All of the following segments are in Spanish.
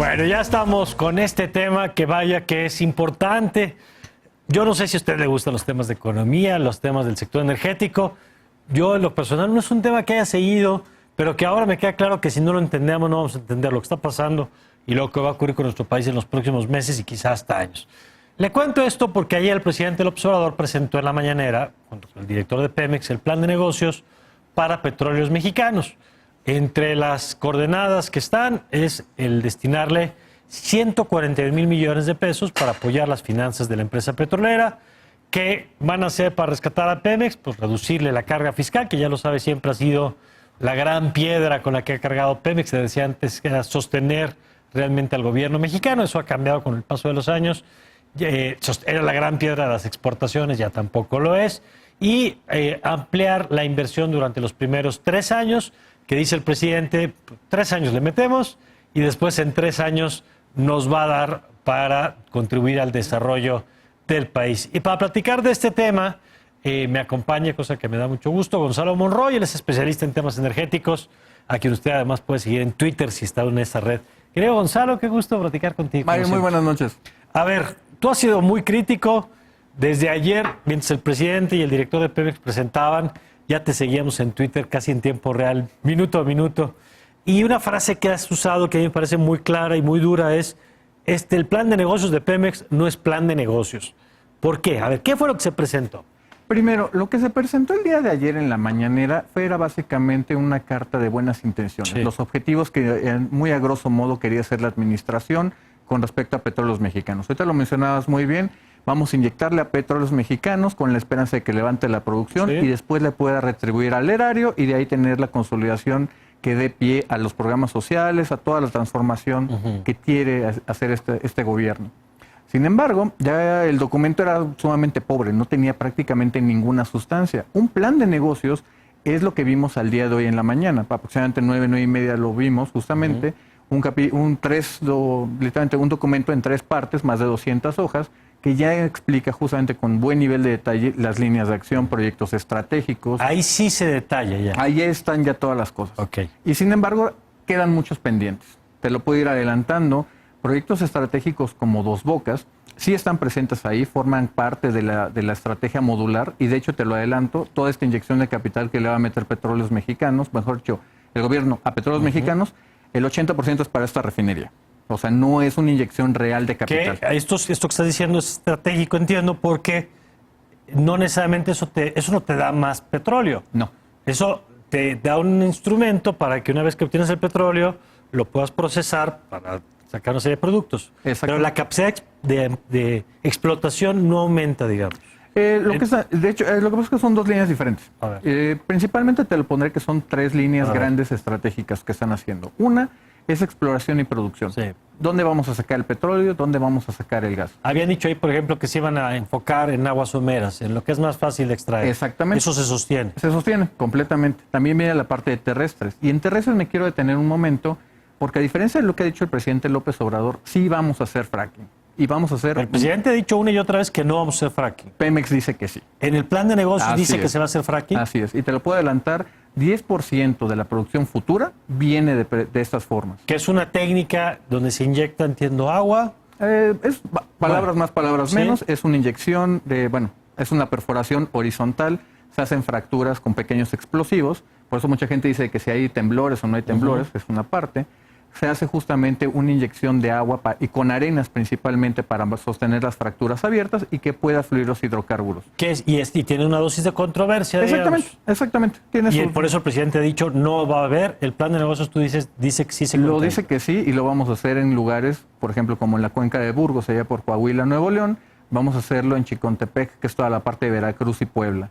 Bueno, ya estamos con este tema que vaya que es importante. Yo no sé si a usted le gustan los temas de economía, los temas del sector energético. Yo, en lo personal, no es un tema que haya seguido, pero que ahora me queda claro que si no lo entendemos, no vamos a entender lo que está pasando y lo que va a ocurrir con nuestro país en los próximos meses y quizás hasta años. Le cuento esto porque ayer el presidente López Obrador presentó en la mañanera, junto con el director de Pemex, el plan de negocios para petróleos mexicanos. Entre las coordenadas que están es el destinarle 141,000 millones de pesos para apoyar las finanzas de la empresa petrolera. ¿Qué van a hacer para rescatar a Pemex? Pues reducirle la carga fiscal, que ya lo sabe, siempre ha sido la gran piedra con la que ha cargado Pemex. Se decía antes que era sostener realmente al gobierno mexicano. Eso ha cambiado con el paso de los años. Era la gran piedra de las exportaciones, ya tampoco lo es. Y ampliar la inversión durante los primeros 3 años, que dice el presidente, 3 años le metemos y después en 3 años nos va a dar para contribuir al desarrollo del país. Y para platicar de este tema, me acompaña, cosa que me da mucho gusto, Gonzalo Monroy. Él es especialista en temas energéticos, a quien usted además puede seguir en Twitter si está en esa red. Querido Gonzalo, qué gusto platicar contigo. Mario, muy buenas noches. A ver, tú has sido muy crítico. Desde ayer, mientras el presidente y el director de Pemex presentaban, ya te seguíamos en Twitter casi en tiempo real, minuto a minuto. Y una frase que has usado que a mí me parece muy clara y muy dura es, el plan de negocios de Pemex no es plan de negocios. ¿Por qué? A ver, ¿qué fue lo que se presentó? Primero, lo que se presentó el día de ayer en la mañanera era básicamente una carta de buenas intenciones. Sí. Los objetivos que muy a grosso modo quería hacer la administración con respecto a petróleos mexicanos. Ahorita lo mencionabas muy bien. Vamos a inyectarle a petróleos mexicanos con la esperanza de que levante la producción, sí, y después le pueda retribuir al erario y de ahí tener la consolidación que dé pie a los programas sociales, a toda la transformación que quiere hacer este gobierno. Sin embargo, ya el documento era sumamente pobre, no tenía prácticamente ninguna sustancia. Un plan de negocios es lo que vimos al día de hoy en la mañana, aproximadamente 9:30 lo vimos justamente, literalmente un documento en 3 partes, más de 200 hojas, que ya explica justamente con buen nivel de detalle las líneas de acción, proyectos estratégicos. Ahí sí se detalla ya. Ahí están ya todas las cosas. Okay. Y sin embargo, quedan muchos pendientes. Te lo puedo ir adelantando. Proyectos estratégicos como Dos Bocas sí están presentes ahí, forman parte de la estrategia modular y de hecho te lo adelanto, toda esta inyección de capital que le va a meter Petróleos Mexicanos, mejor dicho, el gobierno a Petróleos Mexicanos, el 80% es para esta refinería. O sea, no es una inyección real de capital. Esto que estás diciendo es estratégico, entiendo, porque no necesariamente eso no te da más petróleo. No. Eso te da un instrumento para que una vez que obtienes el petróleo, lo puedas procesar para sacar una serie de productos. Pero la capacidad de explotación no aumenta, digamos. De hecho, lo que pasa es que son 2 líneas diferentes. Principalmente te lo pondré que son 3 líneas grandes estratégicas que están haciendo. Una es exploración y producción. Sí. ¿Dónde vamos a sacar el petróleo? ¿Dónde vamos a sacar el gas? Habían dicho ahí, por ejemplo, que se iban a enfocar en aguas someras, en lo que es más fácil de extraer. Exactamente. Eso se sostiene. Se sostiene completamente. También viene la parte de terrestres. Y en terrestres me quiero detener un momento, porque a diferencia de lo que ha dicho el presidente López Obrador, sí vamos a hacer fracking. Y vamos a hacer... El presidente ha dicho una y otra vez que no vamos a hacer fracking. Pemex dice que sí. En el plan de negocios dice que se va a hacer fracking. Así es. Y te lo puedo adelantar, 10% de la producción futura viene de estas formas. Que es una técnica donde se inyecta, entiendo, agua. Es palabras más, palabras menos. Es una inyección es una perforación horizontal. Se hacen fracturas con pequeños explosivos. Por eso mucha gente dice que si hay temblores o no hay temblores, es una parte. Se hace justamente una inyección de agua y con arenas principalmente para sostener las fracturas abiertas y que pueda fluir los hidrocarburos. Y tiene una dosis de controversia. Exactamente. Por eso el presidente ha dicho no va a haber. El plan de negocios, tú dice que sí se contempla. Lo dice que sí y lo vamos a hacer en lugares, por ejemplo, como en la cuenca de Burgos, allá por Coahuila, Nuevo León. Vamos a hacerlo en Chicontepec, que es toda la parte de Veracruz y Puebla.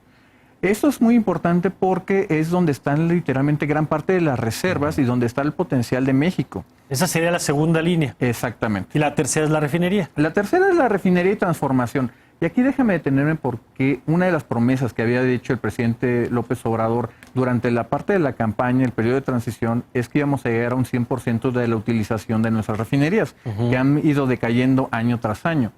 Esto es muy importante porque es donde están literalmente gran parte de las reservas y donde está el potencial de México. Esa sería la segunda línea. Exactamente. ¿Y la tercera es la refinería? La tercera es la refinería y transformación. Y aquí déjame detenerme porque una de las promesas que había dicho el presidente López Obrador durante la parte de la campaña, el periodo de transición, es que íbamos a llegar a un 100% de la utilización de nuestras refinerías, que han ido decayendo año tras año.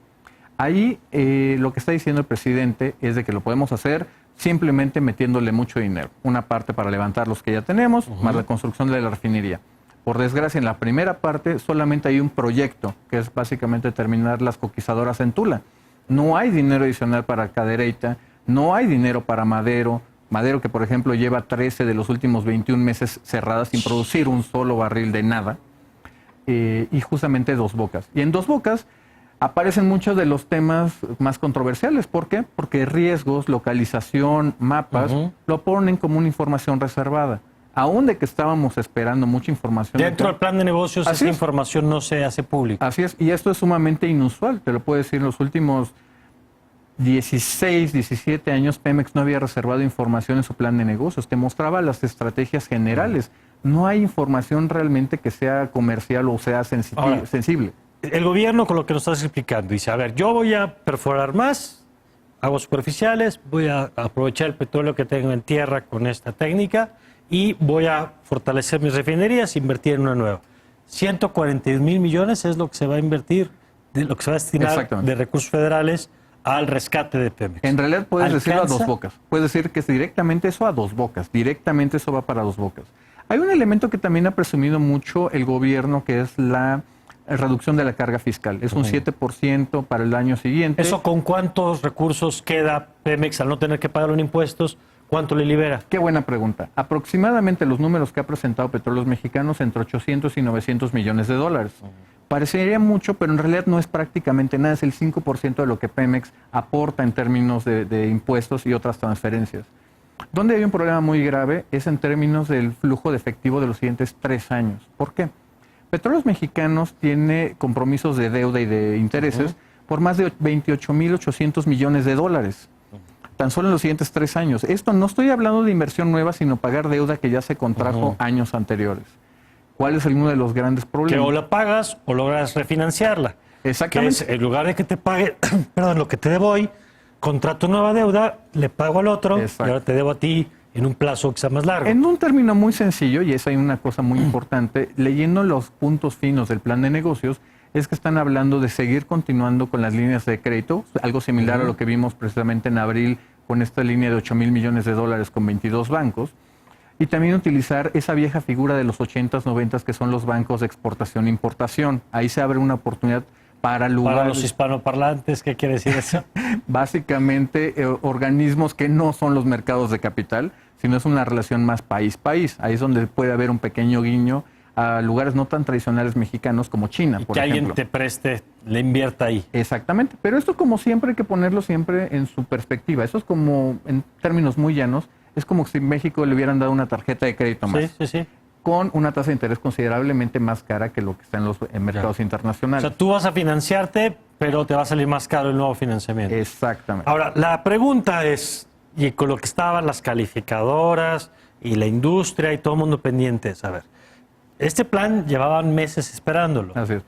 Ahí lo que está diciendo el presidente es de que lo podemos hacer simplemente metiéndole mucho dinero. Una parte para levantar los que ya tenemos, más la construcción de la refinería. Por desgracia, en la primera parte solamente hay un proyecto, que es básicamente terminar las coquizadoras en Tula. No hay dinero adicional para Cadereyta, no hay dinero para Madero. Madero, que por ejemplo lleva 13 de los últimos 21 meses cerradas sin producir un solo barril de nada. Y justamente Dos Bocas. Y en Dos Bocas aparecen muchos de los temas más controversiales. ¿Por qué? Porque riesgos, localización, mapas, lo ponen como una información reservada. Aún de que estábamos esperando mucha información. Dentro del plan de negocios, esa información no se hace pública. Así es, y esto es sumamente inusual. Te lo puedo decir, en los últimos 16, 17 años, Pemex no había reservado información en su plan de negocios. Te mostraba las estrategias generales. No hay información realmente que sea comercial o sea sensible. El gobierno, con lo que nos estás explicando, dice, a ver, yo voy a perforar más aguas superficiales, voy a aprovechar el petróleo que tengo en tierra con esta técnica y voy a fortalecer mis refinerías e invertir en una nueva. 141,000 millones es lo que se va a invertir, de lo que se va a destinar de recursos federales al rescate de Pemex. En realidad puedes decirlo a Dos Bocas. Puedes decir que es directamente eso a Dos Bocas. Directamente eso va para Dos Bocas. Hay un elemento que también ha presumido mucho el gobierno, que es la reducción de la carga fiscal. Es un 7% para el año siguiente. ¿Eso con cuántos recursos queda Pemex al no tener que pagar los impuestos? ¿Cuánto le libera? Qué buena pregunta. Aproximadamente los números que ha presentado Petróleos Mexicanos, entre 800 y 900 millones de dólares. Parecería mucho, pero en realidad no es prácticamente nada. Es el 5% de lo que Pemex aporta en términos de impuestos y otras transferencias. Donde hay un problema muy grave es en términos del flujo de efectivo de los siguientes 3 años. ¿Por qué? Petróleos Mexicanos tiene compromisos de deuda y de intereses por más de 28,800 millones de dólares. Tan solo en los siguientes 3 años. Esto no estoy hablando de inversión nueva, sino pagar deuda que ya se contrajo años anteriores. ¿Cuál es uno de los grandes problemas? Que o la pagas o logras refinanciarla. Exactamente. Que es, en lugar de que te pague, perdón, lo que te debo hoy, contrato nueva deuda, le pago al otro y ahora te debo a ti en un plazo que sea más largo. En un término muy sencillo, y esa hay una cosa muy importante, leyendo los puntos finos del plan de negocios, es que están hablando de seguir continuando con las líneas de crédito, algo similar a lo que vimos precisamente en abril con esta línea de 8,000 millones de dólares con 22 bancos, y también utilizar esa vieja figura de los 80s, 90s, que son los bancos de exportación e importación. Ahí se abre una oportunidad para lugares... Para los hispanoparlantes, ¿qué quiere decir eso? Básicamente, organismos que no son los mercados de capital, sino es una relación más país-país. Ahí es donde puede haber un pequeño guiño a lugares no tan tradicionales mexicanos como China, por ejemplo. Que alguien te preste, le invierta ahí. Exactamente, pero esto como siempre hay que ponerlo siempre en su perspectiva. Eso es como, en términos muy llanos, es como si en México le hubieran dado una tarjeta de crédito más. Sí. Con una tasa de interés considerablemente más cara que lo que está en los mercados internacionales. O sea, tú vas a financiarte, pero te va a salir más caro el nuevo financiamiento. Exactamente. Ahora, la pregunta es, y con lo que estaban las calificadoras y la industria y todo el mundo pendientes, a ver, este plan llevaban meses esperándolo. Así es.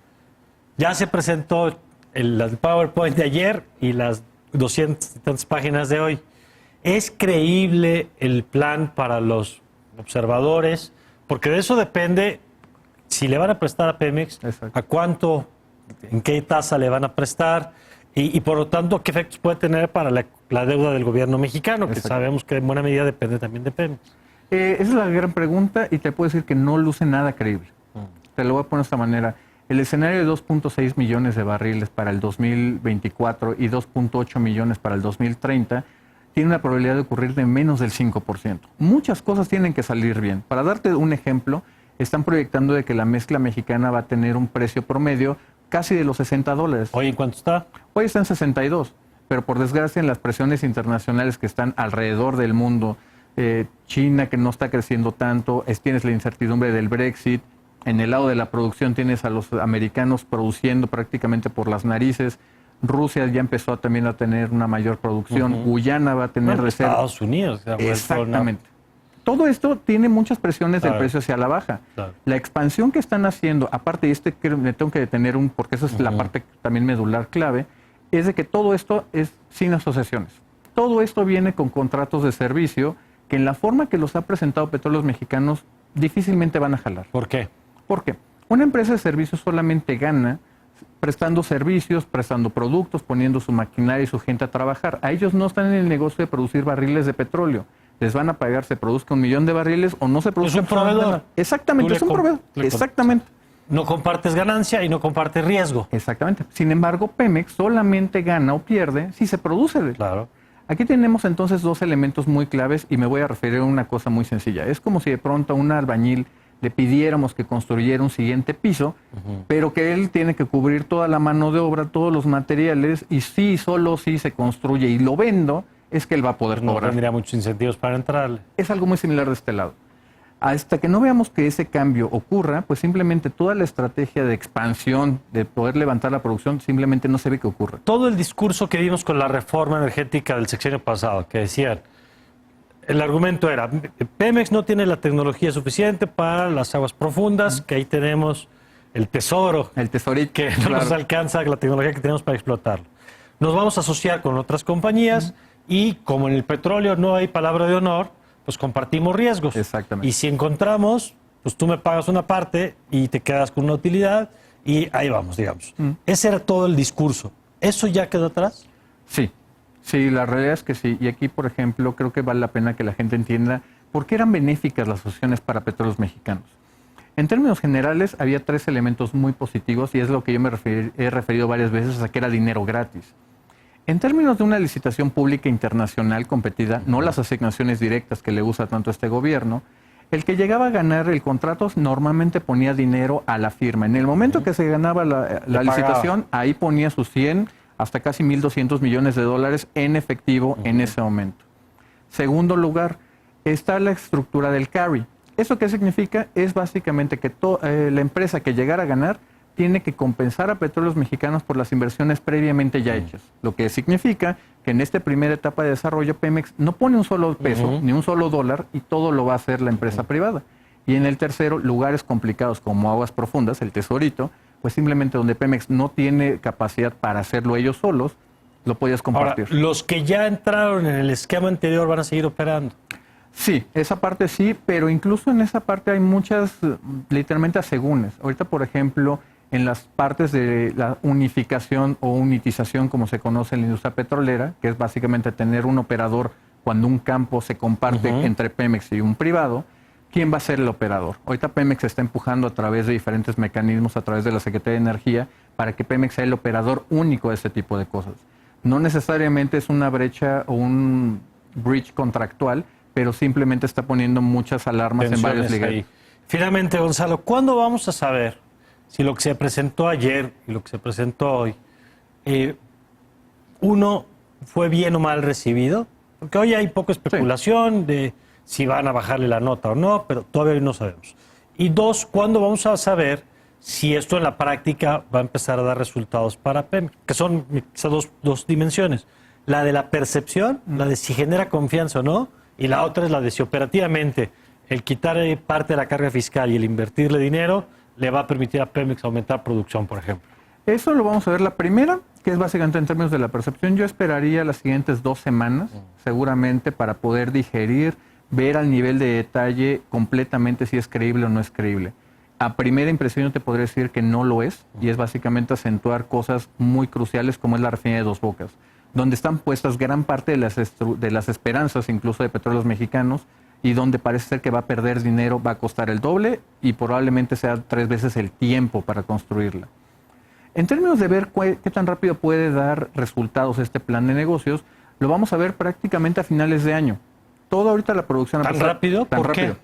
Ya se presentó el PowerPoint de ayer y las 200 y tantas páginas de hoy. ¿Es creíble el plan para los observadores? Porque de eso depende si le van a prestar a Pemex, a cuánto, en qué tasa le van a prestar y por lo tanto qué efectos puede tener para la deuda del gobierno mexicano, que sabemos que en buena medida depende también de Pemex. Esa es la gran pregunta y te puedo decir que no luce nada creíble. Te lo voy a poner de esta manera. El escenario de 2.6 millones de barriles para el 2024 y 2.8 millones para el 2030 tiene una probabilidad de ocurrir de menos del 5%. Muchas cosas tienen que salir bien. Para darte un ejemplo, están proyectando de que la mezcla mexicana va a tener un precio promedio casi de los $60. ¿Hoy en cuánto está? Hoy está en 62, pero por desgracia en las presiones internacionales que están alrededor del mundo, China que no está creciendo tanto, tienes la incertidumbre del Brexit, en el lado de la producción tienes a los americanos produciendo prácticamente por las narices, Rusia ya empezó también a tener una mayor producción, Guyana va a tener reservas. Estados Unidos. Exactamente. Todo esto tiene muchas presiones del precio hacia la baja. La expansión que están haciendo, aparte de que me tengo que detener porque esa es la parte también medular clave, es de que todo esto es sin asociaciones. Todo esto viene con contratos de servicio que en la forma que los ha presentado Petróleos Mexicanos difícilmente van a jalar. ¿Por qué? Porque una empresa de servicios solamente gana prestando servicios, prestando productos, poniendo su maquinaria y su gente a trabajar. A ellos no están en el negocio de producir barriles de petróleo. les van a pagar, se produzca 1 millón de barriles o no se produzca. Es un proveedor. Exactamente, es un proveedor. Exactamente. No compartes ganancia y no compartes riesgo. Exactamente. Sin embargo, Pemex solamente gana o pierde si se produce. Claro. Aquí tenemos entonces dos elementos muy claves y me voy a referir a una cosa muy sencilla. Es como si de pronto a un albañil le pidiéramos que construyera un siguiente piso, pero que él tiene que cubrir toda la mano de obra, todos los materiales, y solo si se construye y lo vendo, es que él va a poder cobrar. No tendría muchos incentivos para entrarle. Es algo muy similar de este lado. Hasta que no veamos que ese cambio ocurra, pues simplemente toda la estrategia de expansión, de poder levantar la producción, simplemente no se ve que ocurra. Todo el discurso que vimos con la reforma energética del sexenio pasado, que decían, el argumento era, Pemex no tiene la tecnología suficiente para las aguas profundas, que ahí tenemos el tesoro. El tesorito. Que no nos alcanza la tecnología que tenemos para explotarlo. Nos vamos a asociar con otras compañías y como en el petróleo no hay palabra de honor, pues compartimos riesgos. Exactamente. Y si encontramos, pues tú me pagas una parte y te quedas con una utilidad y ahí vamos, digamos. Ese era todo el discurso. ¿Eso ya quedó atrás? Sí. Sí, la realidad es que sí. Y aquí, por ejemplo, creo que vale la pena que la gente entienda por qué eran benéficas las asociaciones para petróleos mexicanos. En términos generales, había 3 elementos muy positivos y es lo que yo he referido varias veces a que era dinero gratis. En términos de una licitación pública internacional competida, no las asignaciones directas que le usa tanto este gobierno, el que llegaba a ganar el contrato normalmente ponía dinero a la firma. En el momento que se ganaba la licitación, ahí ponía sus 100 hasta casi 1.200 millones de dólares en efectivo en ese momento. Segundo lugar, está la estructura del carry. ¿Eso qué significa? Es básicamente que la empresa que llegara a ganar tiene que compensar a Petróleos Mexicanos por las inversiones previamente ya hechas. Lo que significa que en esta primera etapa de desarrollo Pemex no pone un solo peso ni un solo dólar y todo lo va a hacer la empresa privada. Y en el tercero, lugares complicados como aguas profundas, el tesorito, pues simplemente donde Pemex no tiene capacidad para hacerlo ellos solos, lo podías compartir. Ahora, los que ya entraron en el esquema anterior van a seguir operando. Sí, esa parte sí, pero incluso en esa parte hay muchas, literalmente asegúnes. Ahorita, por ejemplo, en las partes de la unificación o unitización, como se conoce en la industria petrolera, que es básicamente tener un operador cuando un campo se comparte entre Pemex y un privado, ¿quién va a ser el operador? Ahorita Pemex está empujando a través de diferentes mecanismos, a través de la Secretaría de Energía, para que Pemex sea el operador único de este tipo de cosas. No necesariamente es una brecha o un breach contractual, pero simplemente está poniendo muchas alarmas en varios ligas. Finalmente, Gonzalo, ¿cuándo vamos a saber si lo que se presentó ayer y lo que se presentó hoy, uno, fue bien o mal recibido? Porque hoy hay poca especulación de si van a bajarle la nota o no, pero todavía no sabemos. Y 2, ¿cuándo vamos a saber si esto en la práctica va a empezar a dar resultados para Pemex? Que son esas dos dimensiones. La de la percepción, la de si genera confianza o no, y la otra es la de si operativamente el quitar parte de la carga fiscal y el invertirle dinero le va a permitir a Pemex aumentar producción, por ejemplo. Eso lo vamos a ver la primera, que es básicamente en términos de la percepción. Yo esperaría las siguientes 2 semanas, seguramente, para poder digerir, ver al nivel de detalle completamente si es creíble o no es creíble. A primera impresión yo te podría decir que no lo es, y es básicamente acentuar cosas muy cruciales como es la refinería de Dos Bocas, donde están puestas gran parte de las esperanzas, incluso de Petróleos Mexicanos, y donde parece ser que va a perder dinero, va a costar el doble y probablemente sea 3 veces el tiempo para construirla. En términos de ver qué tan rápido puede dar resultados este plan de negocios, lo vamos a ver prácticamente a finales de año. Toda ahorita la producción... ¿Tan rápido? ¿Por qué?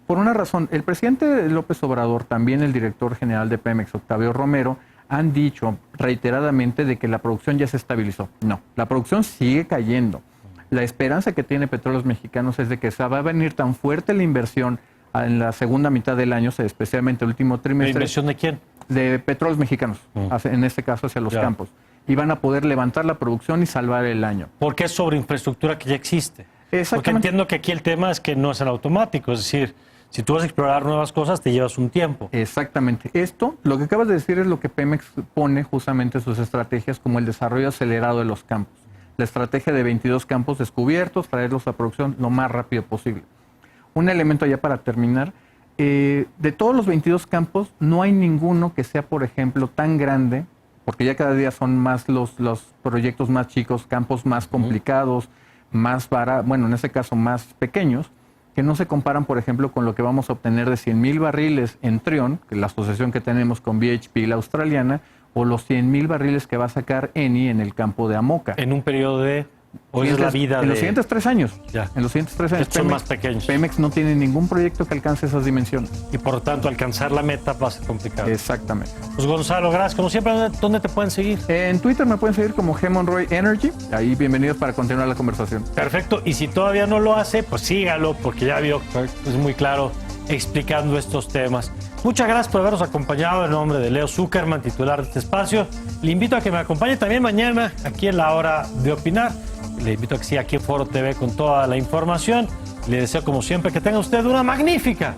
Por una razón. El presidente López Obrador, también el director general de Pemex, Octavio Romero, han dicho reiteradamente de que la producción ya se estabilizó. No, la producción sigue cayendo. La esperanza que tiene Petróleos Mexicanos es de que va a venir tan fuerte la inversión en la segunda mitad del año, especialmente el último trimestre. ¿La inversión de quién? De Petróleos Mexicanos, en este caso hacia los campos. Y van a poder levantar la producción y salvar el año. Porque es sobre infraestructura que ya existe. Porque entiendo que aquí el tema es que no es en automático, es decir, si tú vas a explorar nuevas cosas, te llevas un tiempo. Exactamente. Esto, lo que acabas de decir, es lo que Pemex pone justamente en sus estrategias como el desarrollo acelerado de los campos. La estrategia de 22 campos descubiertos, traerlos a producción lo más rápido posible. Un elemento ya para terminar, de todos los 22 campos, no hay ninguno que sea, por ejemplo, tan grande, porque ya cada día son más los proyectos más chicos, campos más complicados, más bueno, en este caso más pequeños, que no se comparan, por ejemplo, con lo que vamos a obtener de 100,000 barriles en Trion, que es la asociación que tenemos con BHP, la australiana, o los 100,000 barriles que va a sacar Eni en el campo de Amoca. En un periodo de... Hoy es la vida en los siguientes 3 años. Ya. En los siguientes 3 años. Estos son más pequeños. Pemex no tiene ningún proyecto que alcance esas dimensiones. Y por lo tanto, alcanzar la meta va a ser complicado. Exactamente. Pues Gonzalo, gracias. Como siempre, ¿dónde te pueden seguir? En Twitter me pueden seguir como G. Energy. Ahí bienvenidos para continuar la conversación. Perfecto. Y si todavía no lo hace, pues sígalo, porque ya vio que es muy claro explicando estos temas. Muchas gracias por habernos acompañado en nombre de Leo Zuckerman, titular de este espacio. Le invito a que me acompañe también mañana aquí en La Hora de Opinar. Le invito a que siga aquí en Foro TV con toda la información. Le deseo, como siempre, que tenga usted una magnífica